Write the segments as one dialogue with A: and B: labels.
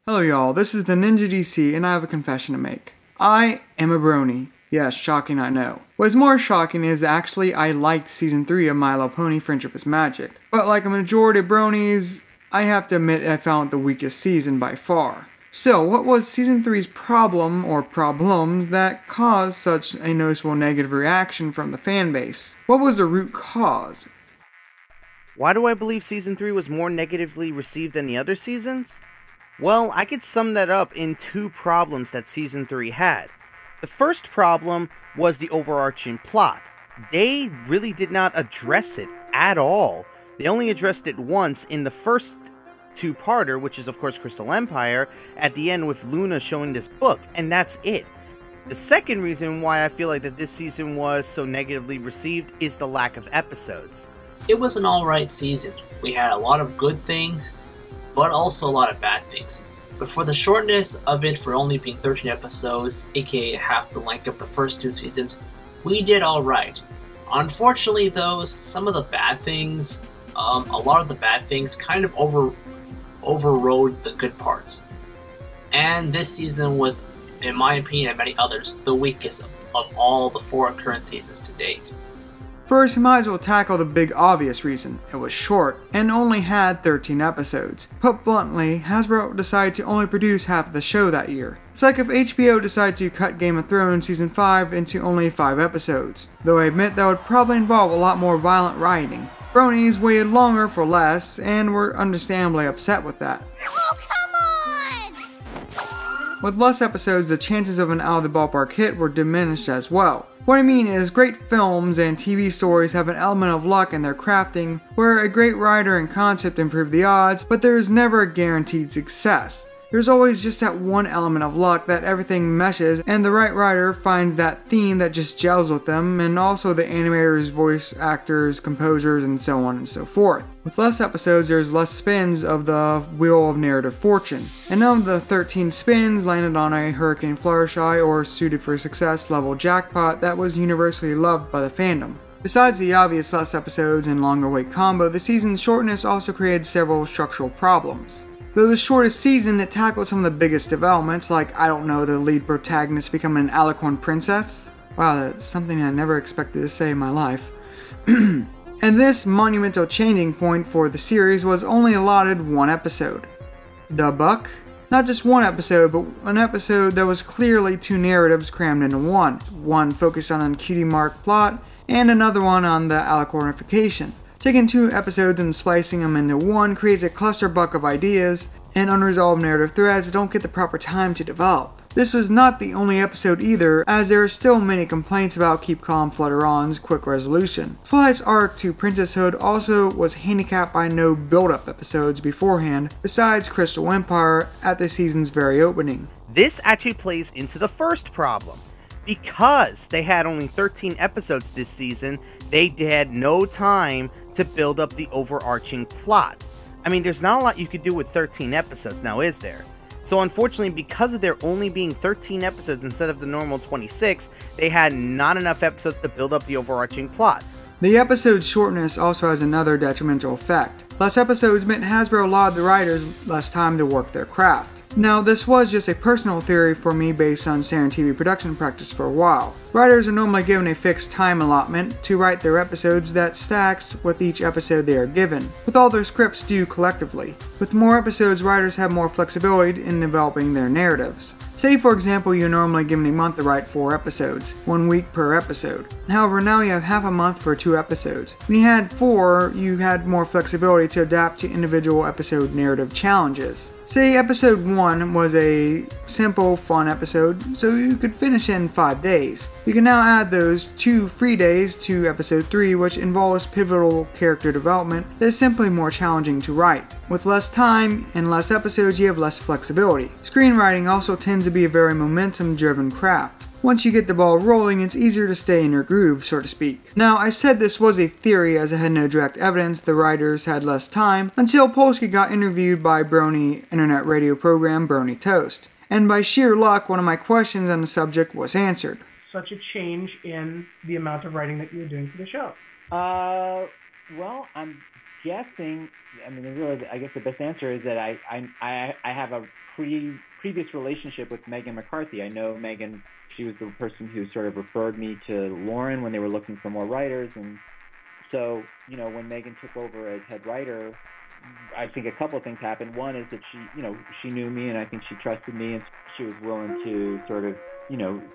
A: Hello y'all, this is the Ninja DC and I have a confession to make. I am a brony. Yes, shocking I know. What's more shocking is actually I liked Season 3 of My Little Pony Friendship is Magic. But like a majority of bronies, I have to admit I found it the weakest season by far. So, what was Season 3's problem or problems that caused such a noticeable negative reaction from the fanbase? What was the root cause?
B: Why do I believe Season 3 was more negatively received than the other seasons? Well, I could sum that up in two problems that Season 3 had. The first problem was the overarching plot. They really did not address it at all. They only addressed it once in the first two-parter, which is of course Crystal Empire, at the end with Luna showing this book, and that's it. The second reason why I feel like that this season was so negatively received is the lack of episodes.
C: It was an alright season. We had a lot of good things, but also a lot of bad things. But for the shortness of it, for only being 13 episodes, aka half the length of the first two seasons, we did alright. Unfortunately though, some of the bad things, a lot of the bad things kind of overrode the good parts. And this season was, in my opinion and many others, the weakest of all the four current seasons to date.
A: First, you might as well tackle the big obvious reason. It was short, and only had 13 episodes. Put bluntly, Hasbro decided to only produce half of the show that year. It's like if HBO decided to cut Game of Thrones Season 5 into only 5 episodes. Though I admit that would probably involve a lot more violent writing. Bronies waited longer for less, and were understandably upset with that.
D: Oh, come on!
A: With less episodes, the chances of an out-of-the-ballpark hit were diminished as well. What I mean is, great films and TV stories have an element of luck in their crafting, where a great writer and concept improve the odds, but there is never a guaranteed success. There's always just that one element of luck that everything meshes and the right writer finds that theme that just gels with them, and also the animators, voice actors, composers, and so on and so forth. With less episodes, there's less spins of the wheel of narrative fortune, and none of the 13 spins landed on a Hurricane Fluttershy or Suited for Success level jackpot that was universally loved by the fandom. Besides the obvious less episodes and longer wait combo, the season's shortness also created several structural problems. Though the shortest season, it tackled some of the biggest developments, like, I don't know, the lead protagonist becoming an alicorn princess. Wow, that's something I never expected to say in my life. And this monumental changing point for the series was only allotted one episode. The buck? Not just one episode, but an episode that was clearly two narratives crammed into one. One focused on a cutie mark plot, and another one on the alicornification. Taking two episodes and splicing them into one creates a clusterbuck of ideas, and unresolved narrative threads don't get the proper time to develop. This was not the only episode either, as there are still many complaints about Keep Calm Flutteron's quick resolution. Twilight's arc to princesshood also was handicapped by no build-up episodes beforehand, besides Crystal Empire at the season's very opening.
B: This actually plays into the first problem. Because they had only 13 episodes this season, they had no time to build up the overarching plot. I mean, there's not a lot you could do with 13 episodes now, is there? So unfortunately, because of there only being 13 episodes instead of the normal 26, they had not enough episodes to build up the overarching plot.
A: The episode's shortness also has another detrimental effect. Less episodes meant Hasbro allowed the writers less time to work their craft. Now, this was just a personal theory for me based on Saran TV production practice for a while. Writers are normally given a fixed time allotment to write their episodes that stacks with each episode they are given, with all their scripts due collectively. With more episodes, writers have more flexibility in developing their narratives. Say for example you're normally given a month to write 4 episodes, 1 week per episode. However, now you have half a month for 2 episodes. When you had 4, you had more flexibility to adapt to individual episode narrative challenges. Say episode 1 was a simple, fun episode, so you could finish in 5 days. You can now add those 2 free days to episode 3, which involves pivotal character development that is simply more challenging to write. With less time and less episodes, you have less flexibility. Screenwriting also tends to be a very momentum-driven craft. Once you get the ball rolling, it's easier to stay in your groove, so to speak. Now, I said this was a theory as I had no direct evidence the writers had less time, until Polsky got interviewed by Brony internet radio program Brony Toast. And by sheer luck, one of my questions on the subject was answered.
E: Such a change in the amount of writing that you're doing for the show?
F: Well, I'm
E: guessing. I mean, really, I guess the best answer is that I have a previous relationship with Megan McCarthy. I know Megan. She was the person who sort of referred me to Lauren when they were looking for more writers, and so when Megan took over as head writer, I think a couple of things happened. One is that she knew me, and I think she trusted me, and she was willing to sort of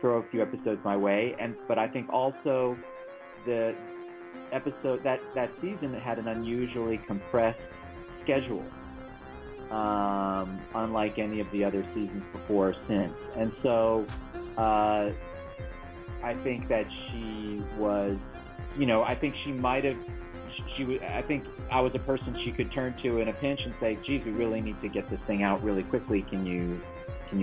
E: throw a few episodes my way. But I think also the episode that season had an unusually compressed schedule, unlike any of the other seasons before or since. And so I think that she was, I think she might have, I think I was a person she could turn to in a pinch and say, geez, we really need to get this thing out really quickly. Can you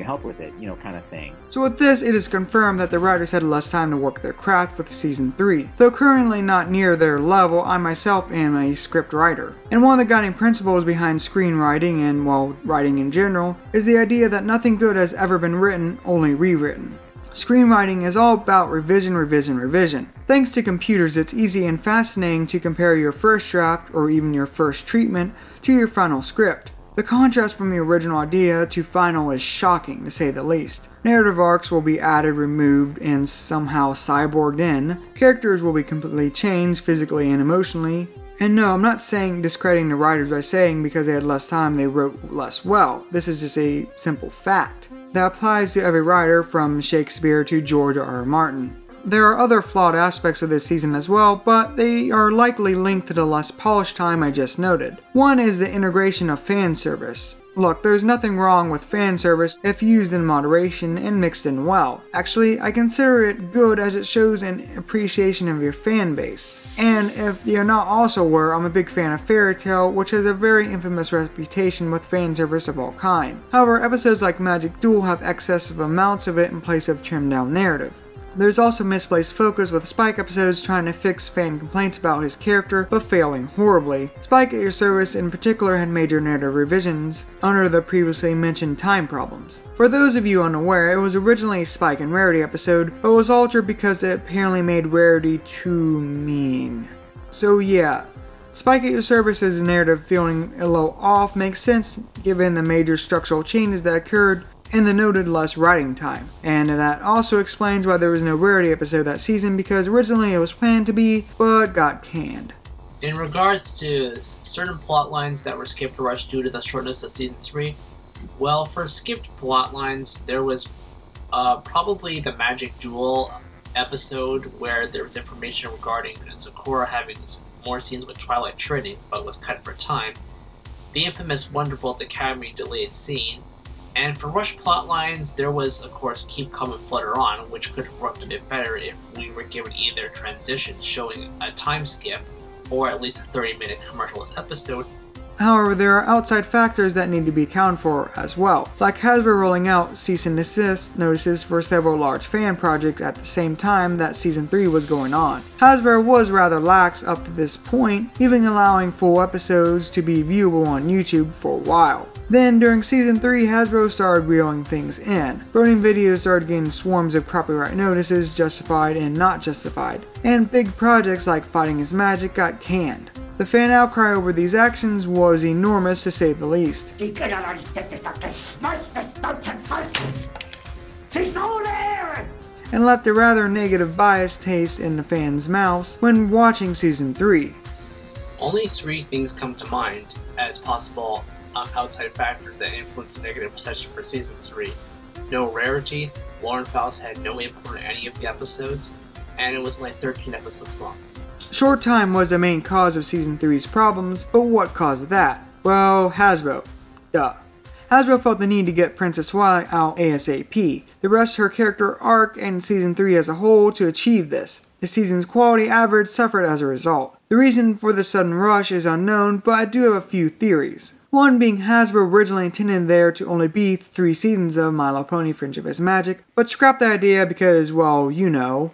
E: help with it? Kind of thing.
A: So with this, it is confirmed that the writers had less time to work their craft with season 3. Though currently not near their level, I myself am a script writer. And one of the guiding principles behind screenwriting and, writing in general, is the idea that nothing good has ever been written, only rewritten. Screenwriting is all about revision, revision, revision. Thanks to computers, it's easy and fascinating to compare your first draft, or even your first treatment, to your final script. The contrast from the original idea to final is shocking, to say the least. Narrative arcs will be added, removed, and somehow cyborged in. Characters will be completely changed physically and emotionally. And no, I'm not discrediting the writers by saying because they had less time they wrote less well. This is just a simple fact that applies to every writer from Shakespeare to George R.R. Martin. There are other flawed aspects of this season as well, but they are likely linked to the less polished time I just noted. One is the integration of fan service. Look, there's nothing wrong with fan service if used in moderation and mixed in well. Actually, I consider it good as it shows an appreciation of your fan base. And if you're not also aware, I'm a big fan of Fairy Tail, which has a very infamous reputation with fan service of all kind. However, episodes like Magic Duel have excessive amounts of it in place of trimmed down narrative. There's also misplaced focus with Spike episodes trying to fix fan complaints about his character, but failing horribly. Spike at Your Service in particular had major narrative revisions under the previously mentioned time problems. For those of you unaware, it was originally a Spike and Rarity episode, but was altered because it apparently made Rarity too mean. So yeah, Spike at Your Service's narrative feeling a little off makes sense given the major structural changes that occurred and the noted less writing time. And that also explains why there was no Rarity episode that season, because originally it was planned to be, but got canned.
C: In regards to certain plot lines that were skipped or rushed due to the shortness of Season 3, well, for skipped plot lines, there was probably the Magic Duel episode where there was information regarding Sakura having more scenes with Twilight Trinity, but was cut for time. The infamous Wonderbolt Academy delayed scene. And for rush plot lines, there was, of course, Keep Calm and Flutter On, which could have worked a bit better if we were given either transitions showing a time skip, or at least a 30-minute commercialist episode.
A: However, there are outside factors that need to be accounted for as well, like Hasbro rolling out cease and desist notices for several large fan projects at the same time that Season 3 was going on. Hasbro was rather lax up to this point, even allowing full episodes to be viewable on YouTube for a while. Then, during Season 3, Hasbro started reeling things in. Burning videos started getting swarms of copyright notices, justified and not justified, and big projects like Fighting is Magic got canned. The fan outcry over these actions was enormous to say the least, and left a rather negative biased taste in the fans' mouths when watching Season 3.
C: Only 3 things come to mind as possible outside factors that influenced the negative perception for Season 3. No Rarity, Lauren Faust had no input in any of the episodes, and it was only 13 episodes long.
A: Short time was the main cause of Season 3's problems, but what caused that? Well, Hasbro. Duh. Hasbro felt the need to get Princess Twilight out ASAP, the rest of her character arc and Season 3 as a whole to achieve this. The season's quality average suffered as a result. The reason for the sudden rush is unknown, but I do have a few theories. One being Hasbro originally intended there to only be 3 seasons of My Little Pony Friendship is Magic, but scrapped the idea because, well, you know.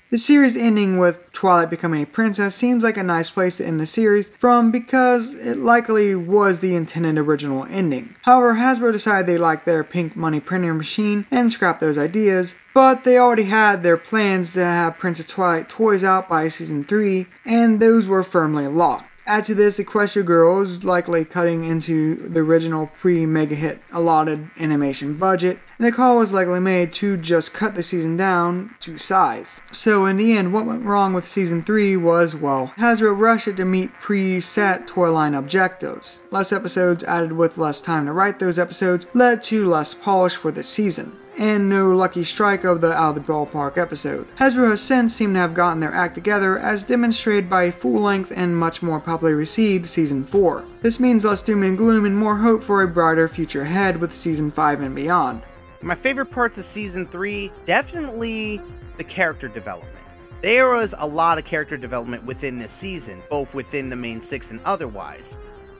A: The series ending with Twilight becoming a princess seems like a nice place to end the series from because it likely was the intended original ending. However, Hasbro decided they liked their pink money printing machine and scrapped those ideas, but they already had their plans to have Princess Twilight toys out by Season 3, and those were firmly locked. Add to this, Equestria Girl is likely cutting into the original pre-mega hit allotted animation budget, and the call was likely made to just cut the season down to size. So in the end, what went wrong with season 3 was, well, Hasbro rushed it to meet pre-set toy line objectives. Less episodes added with less time to write those episodes led to less polish for the season, and no lucky strike of the Out of the Ballpark episode. Hasbro has since seemed to have gotten their act together, as demonstrated by a full-length and much more popularly received Season 4. This means less doom and gloom and more hope for a brighter future ahead with Season 5 and beyond.
B: My favorite parts of Season 3, definitely the character development. There was a lot of character development within this season, both within the main 6 and otherwise.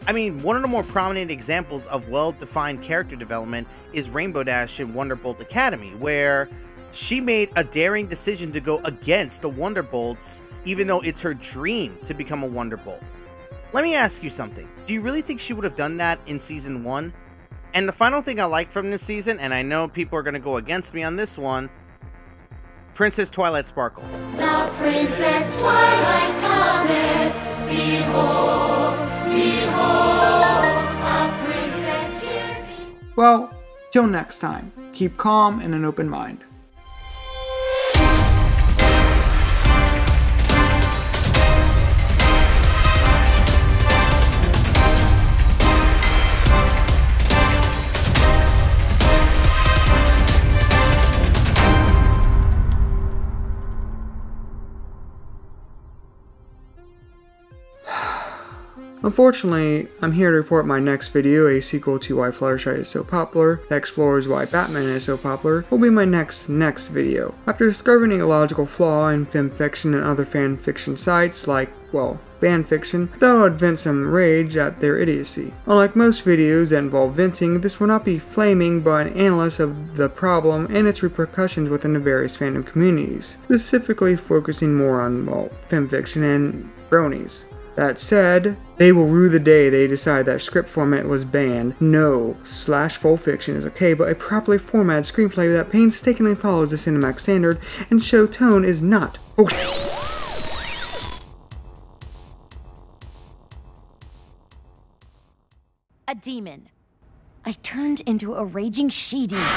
B: I mean, one of the more prominent examples of well-defined character development is Rainbow Dash in Wonderbolt Academy, where she made a daring decision to go against the Wonderbolts, even though it's her dream to become a Wonderbolt. Let me ask you something. Do you really think she would have done that in Season 1? And the final thing I like from this season, and I know people are going to go against me on this one, Princess Twilight Sparkle.
D: The Princess Twilight cometh, behold, behold, a princess here be.
A: Well, till next time, keep calm and an open mind. Unfortunately, I'm here to report my next video, a sequel to Why Fluttershy is so popular, that explores why Batman is so popular, will be my next video. After discovering a logical flaw in femfiction and other fanfiction sites like, well, fanfiction, I thought I'd vent some rage at their idiocy. Unlike most videos that involve venting, this will not be flaming but an analysis of the problem and its repercussions within the various fandom communities, specifically focusing more on, well, femfiction and bronies. That said, they will rue the day they decide that script format was banned. No, full fiction is okay, but a properly formatted screenplay that painstakingly follows the cinematic standard and show tone is not.
F: A demon. I turned into a raging she-demon.